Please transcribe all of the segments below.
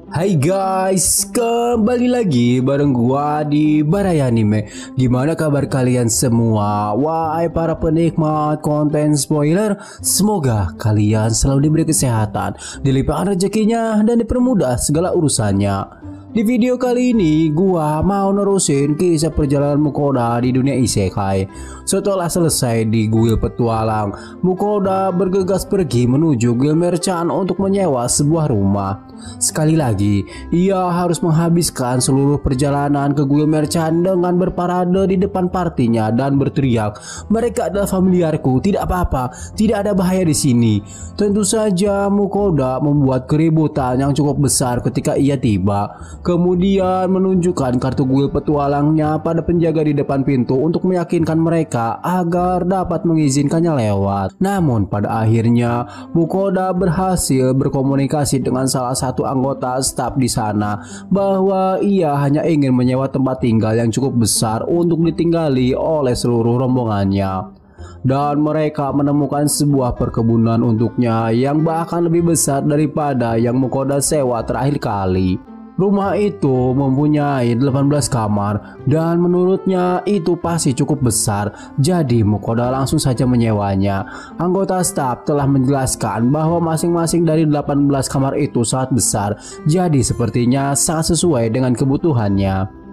Hai guys, kembali lagi bareng gua di Barai Anime. Gimana kabar kalian semua? Wahai para penikmat konten spoiler, semoga kalian selalu diberi kesehatan, dilimpahkan rezekinya, dan dipermudah segala urusannya. Di video kali ini gua mau nerusin kisah perjalanan Mukoda di dunia isekai. Setelah selesai di guil petualang, Mukoda bergegas pergi menuju guil merchant untuk menyewa sebuah rumah. Sekali lagi, ia harus menghabiskan seluruh perjalanan ke guil merchant dengan berparade di depan partinya dan berteriak, "Mereka adalah familiarku, tidak apa-apa, tidak ada bahaya di sini." Tentu saja Mukoda membuat keributan yang cukup besar ketika ia tiba. Kemudian menunjukkan kartu guil petualangnya pada penjaga di depan pintu untuk meyakinkan mereka agar dapat mengizinkannya lewat. Namun pada akhirnya Mukoda berhasil berkomunikasi dengan salah satu anggota staf di sana bahwa ia hanya ingin menyewa tempat tinggal yang cukup besar untuk ditinggali oleh seluruh rombongannya. Dan mereka menemukan sebuah perkebunan untuknya yang bahkan lebih besar daripada yang Mukoda sewa terakhir kali. Rumah itu mempunyai 18 kamar dan menurutnya itu pasti cukup besar, jadi Mukoda langsung saja menyewanya. Anggota staf telah menjelaskan bahwa masing-masing dari 18 kamar itu sangat besar, jadi sepertinya sangat sesuai dengan kebutuhannya.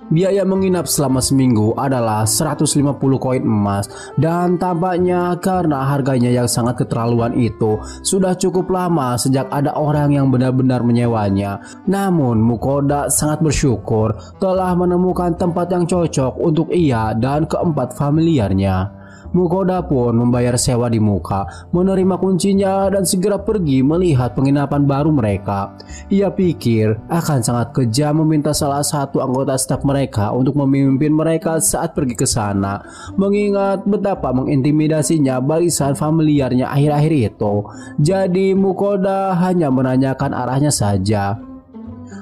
Biaya menginap selama seminggu adalah 150 koin emas, dan tampaknya karena harganya yang sangat keterlaluan itu sudah cukup lama sejak ada orang yang benar-benar menyewanya. Namun Mukoda sangat bersyukur telah menemukan tempat yang cocok untuk ia dan keempat familiarnya. Mukoda pun membayar sewa di muka, menerima kuncinya dan segera pergi melihat penginapan baru mereka. Ia pikir akan sangat kejam meminta salah satu anggota staf mereka untuk memimpin mereka saat pergi ke sana, mengingat betapa mengintimidasinya barisan familiarnya akhir-akhir itu. Jadi Mukoda hanya menanyakan arahnya saja.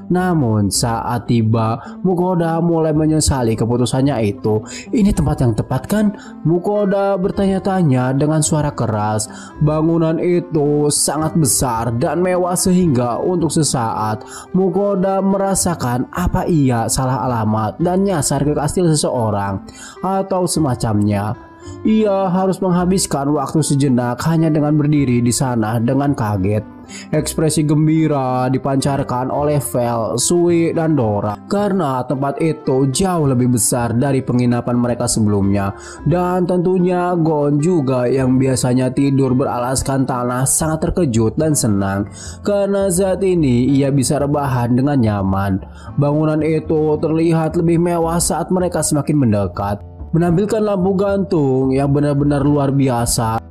Namun saat tiba, Mukoda mulai menyesali keputusannya itu. Ini tempat yang tepat kan? Mukoda bertanya-tanya dengan suara keras. Bangunan itu sangat besar dan mewah sehingga untuk sesaat Mukoda merasakan apa ia salah alamat dan nyasar ke kastil seseorang atau semacamnya. Ia harus menghabiskan waktu sejenak hanya dengan berdiri di sana dengan kaget. Ekspresi gembira dipancarkan oleh Vel, Sui, dan Dora karena tempat itu jauh lebih besar dari penginapan mereka sebelumnya. Dan tentunya Gon juga yang biasanya tidur beralaskan tanah sangat terkejut dan senang karena saat ini ia bisa rebahan dengan nyaman. Bangunan itu terlihat lebih mewah saat mereka semakin mendekat, menampilkan lampu gantung yang benar-benar luar biasa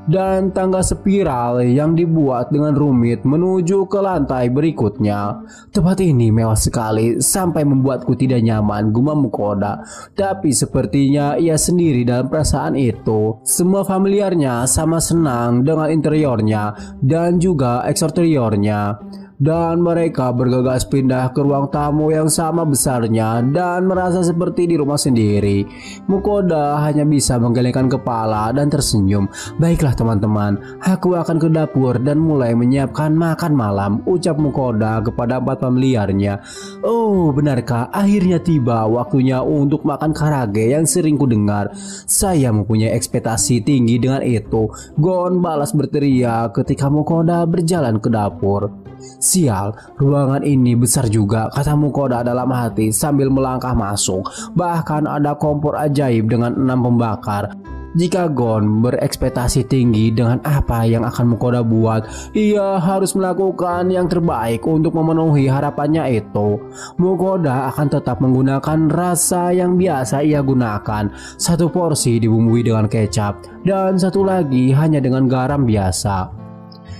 dan tangga spiral yang dibuat dengan rumit menuju ke lantai berikutnya. Tempat ini mewah sekali sampai membuatku tidak nyaman, gumam Mukoda. Tapi sepertinya ia sendiri dalam perasaan itu. Semua familiarnya sama senang dengan interiornya dan juga eksteriornya. Dan mereka bergegas pindah ke ruang tamu yang sama besarnya dan merasa seperti di rumah sendiri. Mukoda hanya bisa menggelengkan kepala dan tersenyum. "Baiklah teman-teman, aku akan ke dapur dan mulai menyiapkan makan malam," ucap Mukoda kepada empat familiarnya. "Oh, benarkah? Akhirnya tiba waktunya untuk makan karage yang sering kudengar. Saya mempunyai ekspektasi tinggi dengan itu," Gon balas berteriak ketika Mukoda berjalan ke dapur. "Sial, ruangan ini besar juga," kata Mukoda dalam hati sambil melangkah masuk. Bahkan ada kompor ajaib dengan 6 pembakar. Jika Gon berekspektasi tinggi dengan apa yang akan Mukoda buat, ia harus melakukan yang terbaik untuk memenuhi harapannya itu. Mukoda akan tetap menggunakan rasa yang biasa ia gunakan. Satu porsi dibumbui dengan kecap dan satu lagi hanya dengan garam biasa.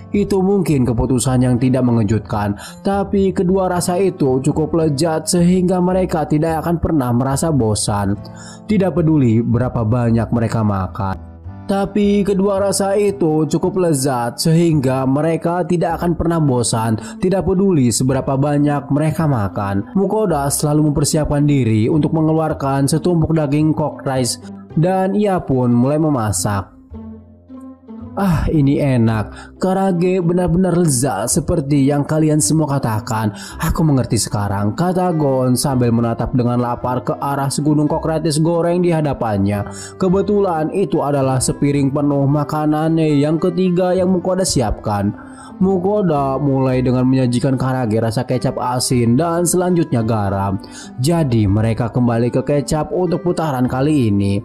Itu mungkin keputusan yang tidak mengejutkan, tapi kedua rasa itu cukup lezat sehingga mereka tidak akan pernah merasa bosan. Tidak peduli berapa banyak mereka makan, tapi kedua rasa itu cukup lezat sehingga mereka tidak akan pernah bosan, tidak peduli seberapa banyak mereka makan. Mukoda selalu mempersiapkan diri untuk mengeluarkan setumpuk daging cock rice dan ia pun mulai memasak. Ah, ini enak. Karage benar-benar lezat seperti yang kalian semua katakan. Aku mengerti sekarang, kata Gon sambil menatap dengan lapar ke arah segunung Socrates goreng di hadapannya. Kebetulan itu adalah sepiring penuh makanannya yang ketiga yang Mukoda siapkan. Mukoda mulai dengan menyajikan karage rasa kecap asin dan selanjutnya garam. Jadi mereka kembali ke kecap untuk putaran kali ini.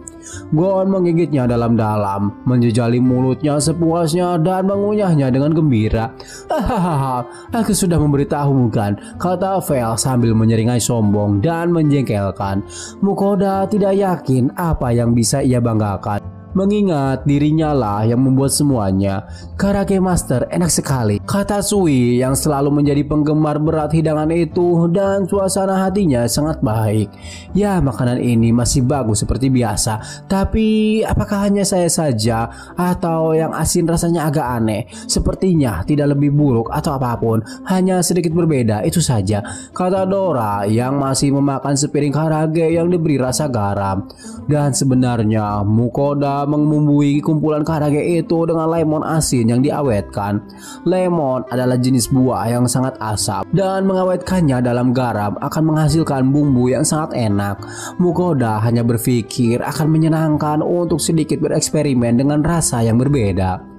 Gon menggigitnya dalam-dalam, menjejali mulutnya sepuasnya dan mengunyahnya dengan gembira. Hahaha, aku sudah memberitahumu kan, kata Vel sambil menyeringai sombong dan menjengkelkan. Mukoda tidak yakin apa yang bisa ia banggakan, mengingat dirinya lah yang membuat semuanya. Karage Master enak sekali, kata Sui yang selalu menjadi penggemar berat hidangan itu, dan suasana hatinya sangat baik. Ya, makanan ini masih bagus seperti biasa, tapi apakah hanya saya saja atau yang asin rasanya agak aneh? Sepertinya tidak lebih buruk atau apapun, hanya sedikit berbeda itu saja, kata Dora yang masih memakan sepiring karage yang diberi rasa garam. Dan sebenarnya Mukoda mengumbui kumpulan karage itu dengan lemon asin yang diawetkan. Lemon adalah jenis buah yang sangat asam, dan mengawetkannya dalam garam akan menghasilkan bumbu yang sangat enak. Mukoda hanya berpikir akan menyenangkan untuk sedikit bereksperimen dengan rasa yang berbeda.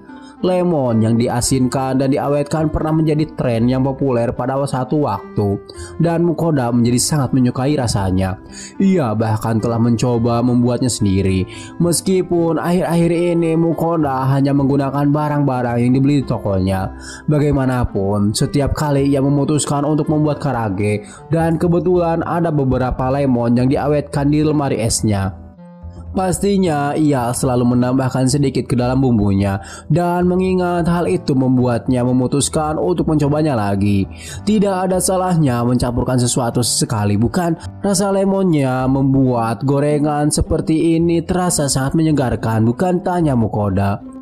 Lemon yang diasinkan dan diawetkan pernah menjadi tren yang populer pada satu waktu, dan Mukoda menjadi sangat menyukai rasanya. Ia bahkan telah mencoba membuatnya sendiri. Meskipun akhir-akhir ini Mukoda hanya menggunakan barang-barang yang dibeli di tokonya. Bagaimanapun, setiap kali ia memutuskan untuk membuat karage, dan kebetulan ada beberapa lemon yang diawetkan di lemari esnya, pastinya ia selalu menambahkan sedikit ke dalam bumbunya, dan mengingat hal itu membuatnya memutuskan untuk mencobanya lagi. Tidak ada salahnya mencampurkan sesuatu sesekali, bukan? Rasa lemonnya membuat gorengan seperti ini terasa sangat menyegarkan, bukan, tanya Mukoda.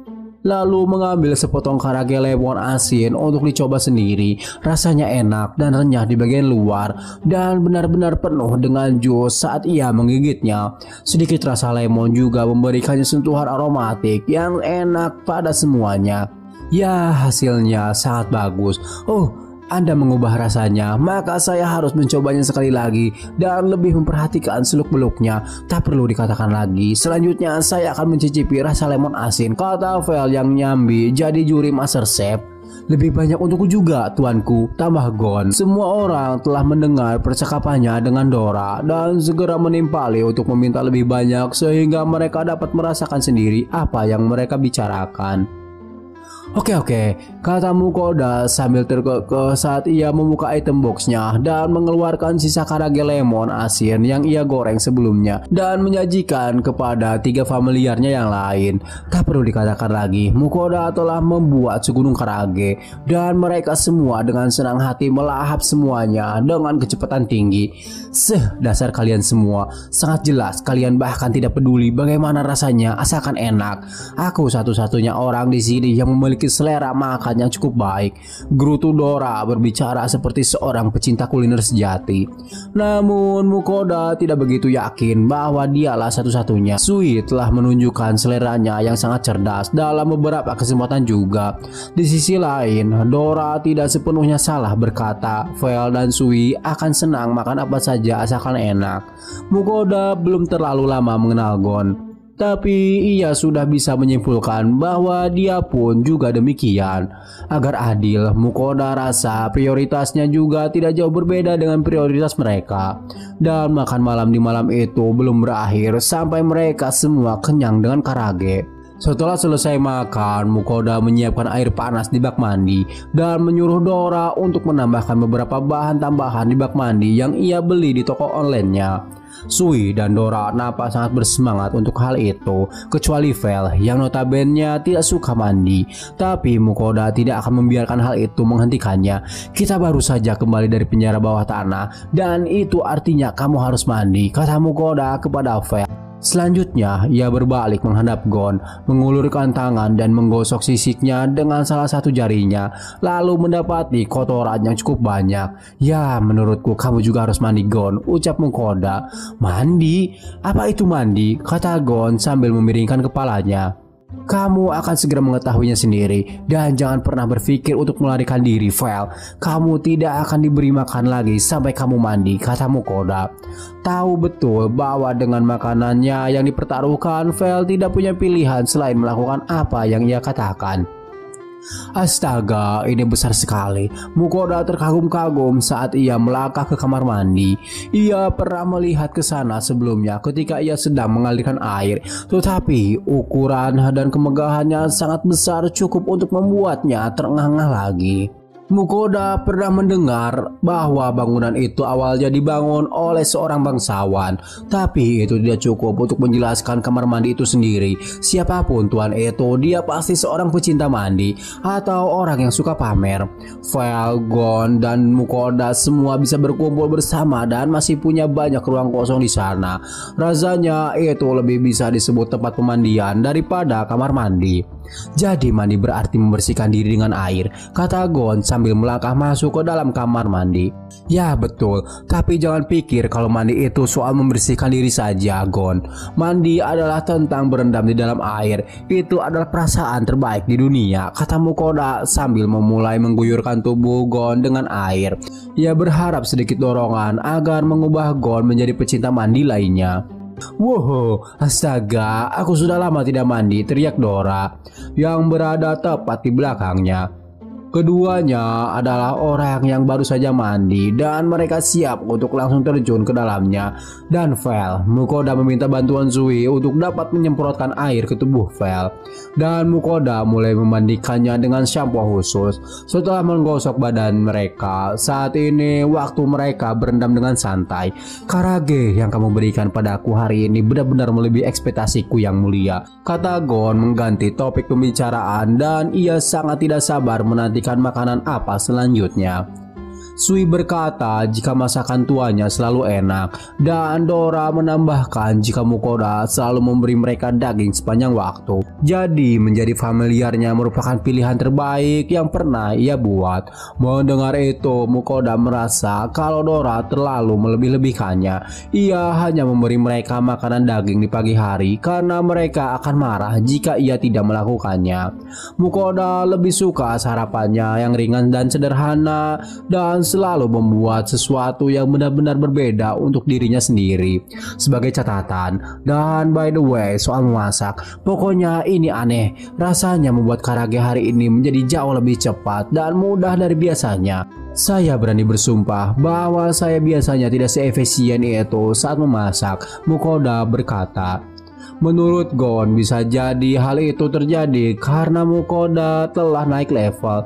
Lalu mengambil sepotong karage lemon asin untuk dicoba sendiri. Rasanya enak dan renyah di bagian luar, dan benar-benar penuh dengan jus saat ia menggigitnya. Sedikit rasa lemon juga memberikannya sentuhan aromatik yang enak pada semuanya. Ya, hasilnya sangat bagus. Oh, Anda mengubah rasanya, maka saya harus mencobanya sekali lagi dan lebih memperhatikan seluk-beluknya. Tak perlu dikatakan lagi, selanjutnya saya akan mencicipi rasa lemon asin, kata Vel yang nyambi jadi juri Master Chef. Lebih banyak untukku juga, tuanku, tambah Gon. Semua orang telah mendengar percakapannya dengan Dora dan segera menimpali untuk meminta lebih banyak sehingga mereka dapat merasakan sendiri apa yang mereka bicarakan. Oke, kata Mukoda sambil terkekeh saat ia membuka item boxnya dan mengeluarkan sisa karage lemon asin yang ia goreng sebelumnya dan menyajikan kepada 3 familiarnya yang lain. Tak perlu dikatakan lagi, Mukoda telah membuat segunung karage, dan mereka semua dengan senang hati melahap semuanya dengan kecepatan tinggi. Dasar kalian semua, sangat jelas kalian bahkan tidak peduli bagaimana rasanya asalkan enak. Aku satu-satunya orang di sini yang memiliki selera makan yang cukup baik, gerutu Dora berbicara seperti seorang pecinta kuliner sejati. Namun Mukoda tidak begitu yakin bahwa dialah satu-satunya. Sui telah menunjukkan seleranya yang sangat cerdas dalam beberapa kesempatan juga. Di sisi lain, Dora tidak sepenuhnya salah berkata Vel dan Sui akan senang makan apa saja asalkan enak. Mukoda belum terlalu lama mengenal Gon, tapi ia sudah bisa menyimpulkan bahwa dia pun juga demikian. Agar adil, Mukoda rasa prioritasnya juga tidak jauh berbeda dengan prioritas mereka. Dan makan malam di malam itu belum berakhir sampai mereka semua kenyang dengan karage. Setelah selesai makan, Mukoda menyiapkan air panas di bak mandi dan menyuruh Dora untuk menambahkan beberapa bahan tambahan di bak mandi yang ia beli di toko online-nya. Sui dan Dora nampak sangat bersemangat untuk hal itu, kecuali Vel yang notabene tidak suka mandi. Tapi Mukoda tidak akan membiarkan hal itu menghentikannya. Kita baru saja kembali dari penjara bawah tanah, dan itu artinya kamu harus mandi, kata Mukoda kepada Vel. Selanjutnya, ia berbalik menghadap Gon, mengulurkan tangan dan menggosok sisiknya dengan salah satu jarinya, lalu mendapati kotoran yang cukup banyak. Ya, menurutku kamu juga harus mandi, Gon, ucap Mukoda. Mandi? Apa itu mandi? Kata Gon sambil memiringkan kepalanya. Kamu akan segera mengetahuinya sendiri. Dan jangan pernah berpikir untuk melarikan diri, Vel. Kamu tidak akan diberi makan lagi sampai kamu mandi, kata Mukoda. Tahu betul bahwa dengan makanannya yang dipertaruhkan, Vel tidak punya pilihan selain melakukan apa yang ia katakan. Astaga, ini besar sekali. Mukoda terkagum-kagum saat ia melangkah ke kamar mandi. Ia pernah melihat ke sana sebelumnya ketika ia sedang mengalirkan air, tetapi ukuran dan kemegahannya sangat besar, cukup untuk membuatnya terengah-engah lagi. Mukoda pernah mendengar bahwa bangunan itu awalnya dibangun oleh seorang bangsawan, tapi itu tidak cukup untuk menjelaskan kamar mandi itu sendiri. Siapapun tuan itu, dia pasti seorang pecinta mandi atau orang yang suka pamer. Vel, Gon, dan Mukoda semua bisa berkumpul bersama dan masih punya banyak ruang kosong di sana. Rasanya itu lebih bisa disebut tempat pemandian daripada kamar mandi. Jadi mandi berarti membersihkan diri dengan air, kata Gon sambil melangkah masuk ke dalam kamar mandi. Ya betul, tapi jangan pikir kalau mandi itu soal membersihkan diri saja, Gon. Mandi adalah tentang berendam di dalam air. Itu adalah perasaan terbaik di dunia, kata Mukoda sambil memulai mengguyurkan tubuh Gon dengan air. Ia berharap sedikit dorongan agar mengubah Gon menjadi pecinta mandi lainnya. Wow, astaga, aku sudah lama tidak mandi, teriak Dora yang berada tepat di belakangnya. Keduanya adalah orang yang baru saja mandi dan mereka siap untuk langsung terjun ke dalamnya. Dan Vel, Mukoda meminta bantuan Zui untuk dapat menyemprotkan air ke tubuh Vel. Dan Mukoda mulai memandikannya dengan shampoo khusus. Setelah menggosok badan mereka, saat ini waktu mereka berendam dengan santai. Karage yang kamu berikan padaku hari ini benar-benar melebihi ekspektasiku yang mulia, kata Gon mengganti topik pembicaraan, dan ia sangat tidak sabar menanti makanan apa selanjutnya. Sui berkata jika masakan tuanya selalu enak, dan Dora menambahkan jika Mukoda selalu memberi mereka daging sepanjang waktu. Jadi menjadi familiarnya merupakan pilihan terbaik yang pernah ia buat. Mendengar itu, Mukoda merasa kalau Dora terlalu melebih-lebihkannya. Ia hanya memberi mereka makanan daging di pagi hari karena mereka akan marah jika ia tidak melakukannya. Mukoda lebih suka sarapannya yang ringan dan sederhana, dan selalu membuat sesuatu yang benar-benar berbeda untuk dirinya sendiri. Sebagai catatan, dan by the way soal memasak, pokoknya ini aneh. Rasanya membuat Karage hari ini menjadi jauh lebih cepat dan mudah dari biasanya. Saya berani bersumpah bahwa saya biasanya tidak seefisien itu saat memasak, Mukoda berkata. Menurut Gon, bisa jadi hal itu terjadi karena Mukoda telah naik level.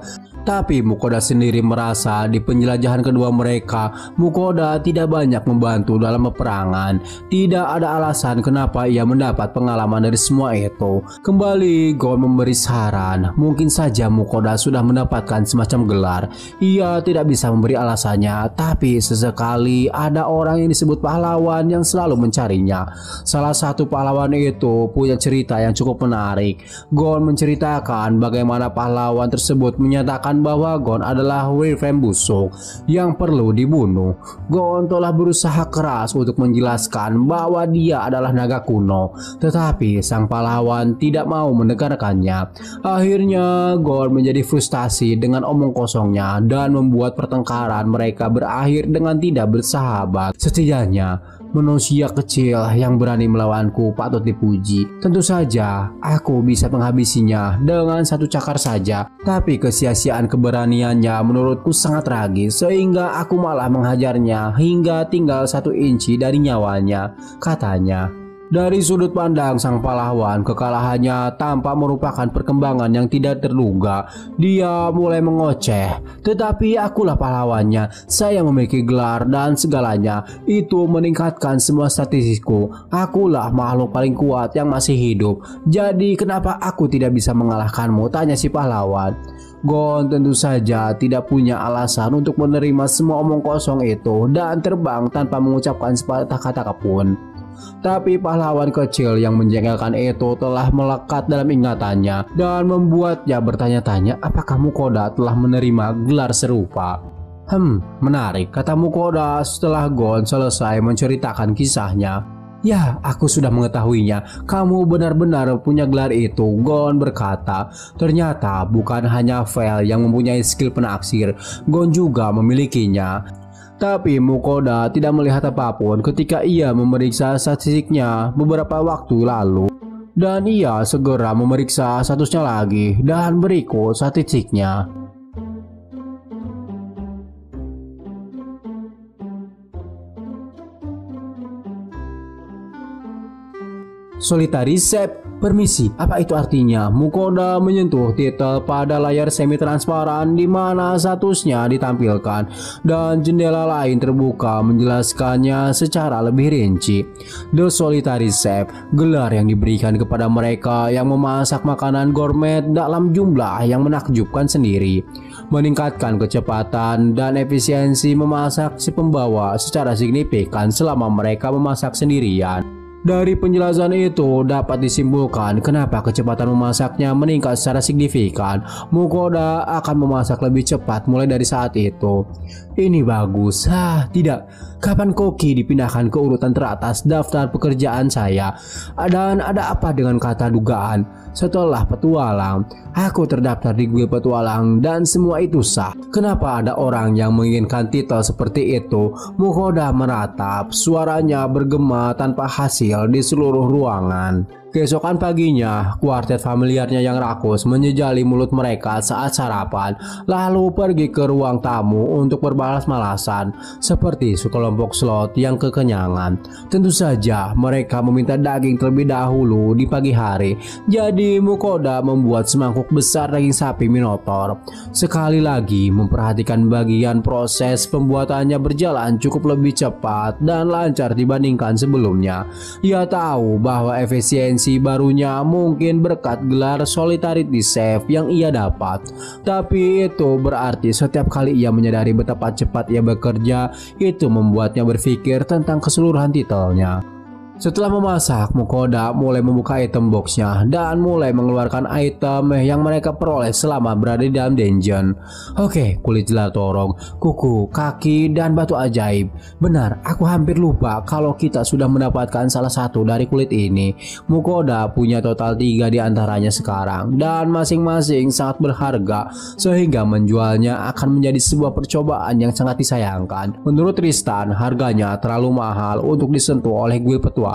Tapi Mukoda sendiri merasa di penjelajahan kedua mereka, Mukoda tidak banyak membantu dalam peperangan. Tidak ada alasan kenapa ia mendapat pengalaman dari semua itu. Kembali Gon memberi saran, mungkin saja Mukoda sudah mendapatkan semacam gelar. Ia tidak bisa memberi alasannya, tapi sesekali ada orang yang disebut pahlawan yang selalu mencarinya. Salah satu pahlawan itu punya cerita yang cukup menarik. Gon menceritakan bagaimana pahlawan tersebut menyatakan bahwa Gon adalah Wireframe busuk yang perlu dibunuh. Gon telah berusaha keras untuk menjelaskan bahwa dia adalah naga kuno, tetapi sang pahlawan tidak mau mendengarkannya. Akhirnya Gon menjadi frustasi dengan omong kosongnya dan membuat pertengkaran mereka berakhir dengan tidak bersahabat. Setidaknya manusia kecil yang berani melawanku patut dipuji. Tentu saja aku bisa menghabisinya dengan satu cakar saja, tapi kesia-siaan keberaniannya menurutku sangat tragis, sehingga aku malah menghajarnya hingga tinggal 1 inci dari nyawanya, katanya. Dari sudut pandang sang pahlawan, kekalahannya tampak merupakan perkembangan yang tidak terduga. Dia mulai mengoceh, tetapi akulah pahlawannya. Saya memiliki gelar dan segalanya. Itu meningkatkan semua statistikku. Akulah makhluk paling kuat yang masih hidup. Jadi kenapa aku tidak bisa mengalahkanmu? Tanya si pahlawan. Gon tentu saja tidak punya alasan untuk menerima semua omong kosong itu dan terbang tanpa mengucapkan sepatah kata pun. Tapi pahlawan kecil yang menjengkelkan itu telah melekat dalam ingatannya dan membuatnya bertanya-tanya apakah Mukoda telah menerima gelar serupa. Menarik, kata Mukoda setelah Gon selesai menceritakan kisahnya. Ya, aku sudah mengetahuinya. Kamu benar-benar punya gelar itu, Gon berkata. Ternyata bukan hanya Vel yang mempunyai skill penaksir, Gon juga memilikinya. Tapi Mukoda tidak melihat apapun ketika ia memeriksa statistiknya beberapa waktu lalu. Dan ia segera memeriksa statusnya lagi dan berikut statistiknya. Solitary Save. Permisi, apa itu artinya? Mukoda menyentuh titel pada layar semi transparan di mana statusnya ditampilkan dan jendela lain terbuka menjelaskannya secara lebih rinci. The Solitary Chef, gelar yang diberikan kepada mereka yang memasak makanan gourmet dalam jumlah yang menakjubkan sendiri, meningkatkan kecepatan dan efisiensi memasak si pembawa secara signifikan selama mereka memasak sendirian. Dari penjelasan itu dapat disimpulkan kenapa kecepatan memasaknya meningkat secara signifikan. Mukoda akan memasak lebih cepat mulai dari saat itu. Ini bagus. Tidak. Kapan Koki dipindahkan ke urutan teratas daftar pekerjaan saya? Dan ada apa dengan kata dugaan? Setelah petualang, aku terdaftar di guild petualang dan semua itu sah. Kenapa ada orang yang menginginkan titel seperti itu? Mukoda meratap, suaranya bergema tanpa hasil di seluruh ruangan. Keesokan paginya, kuartet familiarnya yang rakus menjejali mulut mereka saat sarapan, lalu pergi ke ruang tamu untuk berbalas-malasan, seperti sekelompok slot yang kekenyangan. Tentu saja mereka meminta daging terlebih dahulu di pagi hari, jadi Mukoda membuat semangkuk besar daging sapi Minotaur. Sekali lagi memperhatikan bagian proses pembuatannya berjalan cukup lebih cepat dan lancar dibandingkan sebelumnya. Ia tahu bahwa efisiensi barunya mungkin berkat gelar Solidarity Chef yang ia dapat. Tapi itu berarti setiap kali ia menyadari betapa cepat ia bekerja, itu membuatnya berpikir tentang keseluruhan titelnya. Setelah memasak, Mukoda mulai membuka item boxnya dan mulai mengeluarkan item yang mereka peroleh selama berada di dalam dungeon. Oke, kulit Zlatorog, kuku, kaki, dan batu ajaib. Benar, aku hampir lupa kalau kita sudah mendapatkan salah satu dari kulit ini. Mukoda punya total 3 di antaranya sekarang dan masing-masing sangat berharga sehingga menjualnya akan menjadi sebuah percobaan yang sangat disayangkan. Menurut Tristan, harganya terlalu mahal untuk disentuh oleh guild petualang.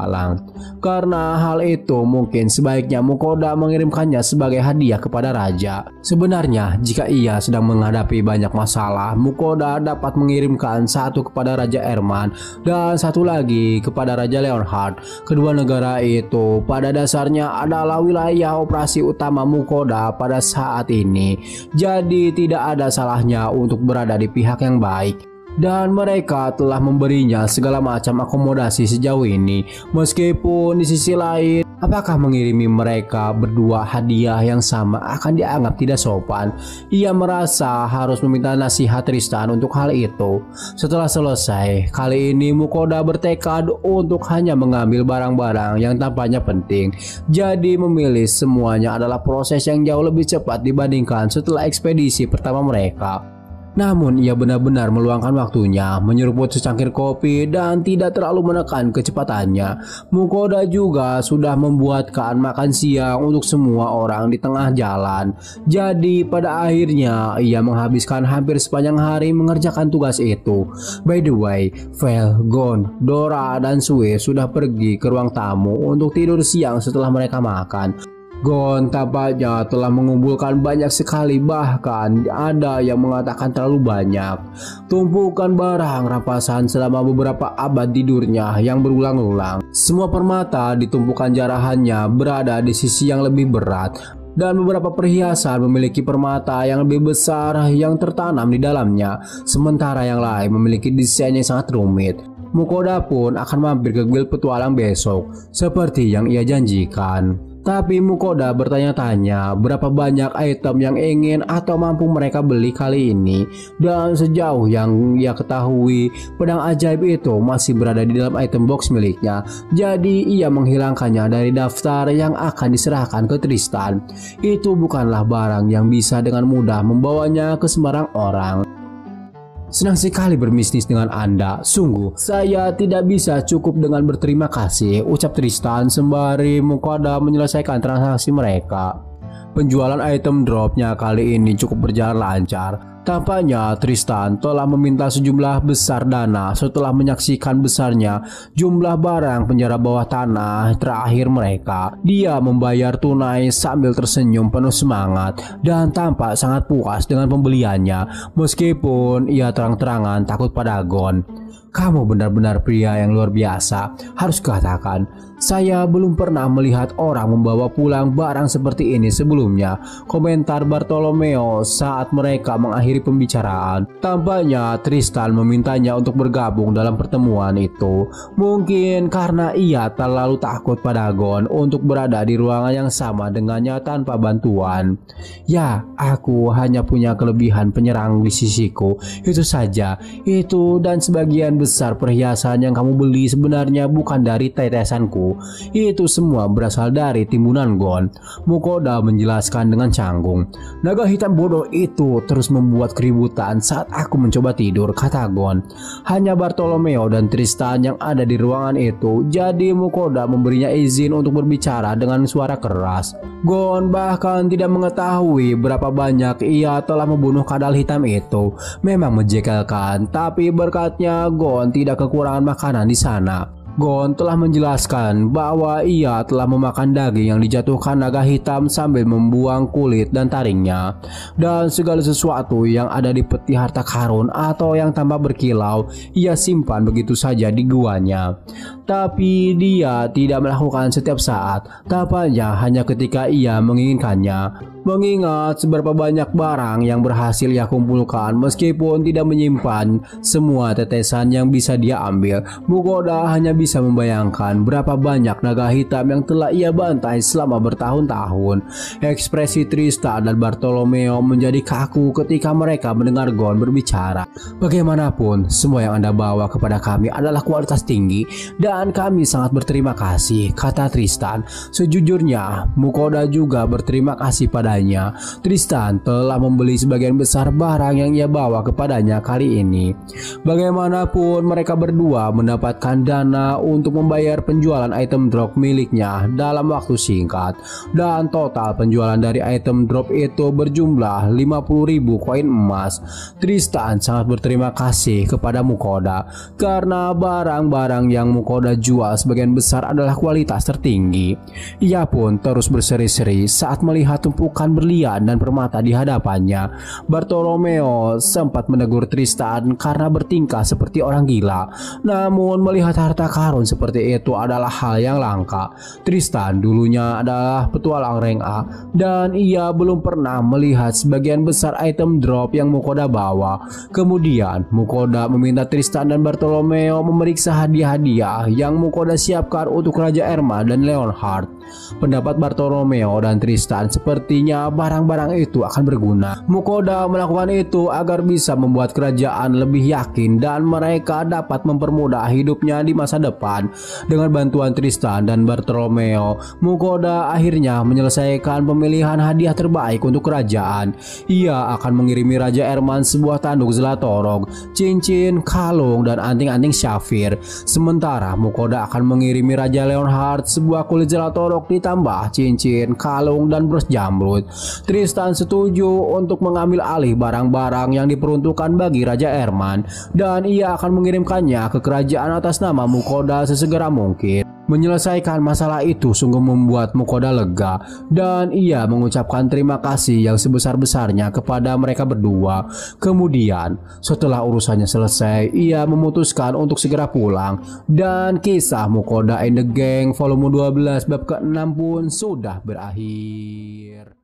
Karena hal itu mungkin sebaiknya Mukoda mengirimkannya sebagai hadiah kepada raja. Sebenarnya jika ia sedang menghadapi banyak masalah, Mukoda dapat mengirimkan satu kepada Raja Erman dan satu lagi kepada Raja Leonhard. Kedua negara itu pada dasarnya adalah wilayah operasi utama Mukoda pada saat ini, jadi tidak ada salahnya untuk berada di pihak yang baik. Dan mereka telah memberinya segala macam akomodasi sejauh ini. Meskipun di sisi lain, apakah mengirimi mereka berdua hadiah yang sama akan dianggap tidak sopan? Ia merasa harus meminta nasihat Tristan untuk hal itu. Setelah selesai, kali ini Mukoda bertekad untuk hanya mengambil barang-barang yang tampaknya penting. Jadi memilih semuanya adalah proses yang jauh lebih cepat dibandingkan setelah ekspedisi pertama mereka. Namun ia benar-benar meluangkan waktunya menyeruput secangkir kopi dan tidak terlalu menekan kecepatannya. Mukoda juga sudah membuatkan makan siang untuk semua orang di tengah jalan. Jadi pada akhirnya ia menghabiskan hampir sepanjang hari mengerjakan tugas itu. By the way, Vel, Gon, Dora, dan Sue sudah pergi ke ruang tamu untuk tidur siang setelah mereka makan. Gon tampaknya telah mengumpulkan banyak sekali, bahkan ada yang mengatakan terlalu banyak. Tumpukan barang rampasan selama beberapa abad tidurnya yang berulang-ulang. Semua permata di tumpukan jarahannya berada di sisi yang lebih berat. Dan beberapa perhiasan memiliki permata yang lebih besar yang tertanam di dalamnya. Sementara yang lain memiliki desain yang sangat rumit. Mukoda pun akan mampir ke guild petualang besok, seperti yang ia janjikan. Tapi Mukoda bertanya-tanya berapa banyak item yang ingin atau mampu mereka beli kali ini. Dan sejauh yang ia ketahui, pedang ajaib itu masih berada di dalam item box miliknya. Jadi ia menghilangkannya dari daftar yang akan diserahkan ke Tristan. Itu bukanlah barang yang bisa dengan mudah membawanya ke sembarang orang. Senang sekali berbisnis dengan Anda. Sungguh, saya tidak bisa cukup dengan berterima kasih, ucap Tristan sembari Mukoda menyelesaikan transaksi mereka. Penjualan item dropnya kali ini cukup berjalan lancar. Tampaknya Tristan telah meminta sejumlah besar dana setelah menyaksikan besarnya jumlah barang penjara bawah tanah terakhir mereka. Dia membayar tunai sambil tersenyum penuh semangat dan tampak sangat puas dengan pembeliannya, meskipun ia terang-terangan takut pada Gon. Kamu benar-benar pria yang luar biasa, harus katakan. Saya belum pernah melihat orang membawa pulang barang seperti ini sebelumnya, komentar Bartolomeo saat mereka mengakhiri pembicaraan. Tampaknya Tristan memintanya untuk bergabung dalam pertemuan itu. Mungkin karena ia terlalu takut pada Gon untuk berada di ruangan yang sama dengannya tanpa bantuan. Ya, aku hanya punya kelebihan penyerang di sisiku, itu saja. Itu dan sebagian besar perhiasan yang kamu beli sebenarnya bukan dari tetesanku. Itu semua berasal dari timbunan Gon. Mukoda menjelaskan dengan canggung. Naga hitam bodoh itu terus membuat keributan saat aku mencoba tidur, kata Gon. Hanya Bartolomeo dan Tristan yang ada di ruangan itu, jadi Mukoda memberinya izin untuk berbicara dengan suara keras. Gon bahkan tidak mengetahui berapa banyak ia telah membunuh kadal hitam itu. Memang menjegalkan, tapi berkatnya Gon tidak kekurangan makanan di sana. Gon telah menjelaskan bahwa ia telah memakan daging yang dijatuhkan naga hitam sambil membuang kulit dan taringnya, dan segala sesuatu yang ada di peti harta karun atau yang tampak berkilau ia simpan begitu saja di guanya. Tapi dia tidak melakukan setiap saat, tampaknya hanya ketika ia menginginkannya. Mengingat seberapa banyak barang yang berhasil ia kumpulkan, meskipun tidak menyimpan semua tetesan yang bisa dia ambil, Mukoda hanya bisa membayangkan berapa banyak naga hitam yang telah ia bantai selama bertahun-tahun. Ekspresi Tristan dan Bartolomeo menjadi kaku ketika mereka mendengar Gon berbicara. Bagaimanapun, semua yang Anda bawa kepada kami adalah kualitas tinggi dan kami sangat berterima kasih, kata Tristan. Sejujurnya, Mukoda juga berterima kasih padanya. Tristan telah membeli sebagian besar barang yang ia bawa kepadanya kali ini. Bagaimanapun, mereka berdua mendapatkan dana untuk membayar penjualan item drop miliknya dalam waktu singkat, dan total penjualan dari item drop itu berjumlah 50.000 koin emas. Tristan sangat berterima kasih kepada Mukoda karena barang-barang yang Mukoda jual sebagian besar adalah kualitas tertinggi. Ia pun terus berseri-seri saat melihat tumpukan berlian dan permata di hadapannya. Bartolomeo sempat menegur Tristan karena bertingkah seperti orang gila, namun melihat harta karun seperti itu adalah hal yang langka. Tristan dulunya adalah petualang rank A dan ia belum pernah melihat sebagian besar item drop yang Mukoda bawa. Kemudian Mukoda meminta Tristan dan Bartolomeo memeriksa hadiah-hadiah yang Mukoda siapkan untuk Raja Erma dan Leonhard. Pendapat Bartolomeo dan Tristan sepertinya barang-barang itu akan berguna. Mukoda melakukan itu agar bisa membuat kerajaan lebih yakin dan mereka dapat mempermudah hidupnya di masa depan. Dengan bantuan Tristan dan Bartolomeo, Mukoda akhirnya menyelesaikan pemilihan hadiah terbaik untuk kerajaan. Ia akan mengirimi Raja Erman sebuah tanduk Zlatorog, cincin, kalung, dan anting-anting syafir. Sementara Mukoda akan mengirimi Raja Leonhard sebuah kulit Zlatorog ditambah cincin, kalung, dan bros jamrud. Tristan setuju untuk mengambil alih barang-barang yang diperuntukkan bagi Raja Erman dan ia akan mengirimkannya ke kerajaan atas nama Mukoda sesegera mungkin. Menyelesaikan masalah itu sungguh membuat Mukoda lega dan ia mengucapkan terima kasih yang sebesar-besarnya kepada mereka berdua. Kemudian setelah urusannya selesai, ia memutuskan untuk segera pulang dan kisah Mukoda and the Gang volume 12 bab ke-6 pun sudah berakhir.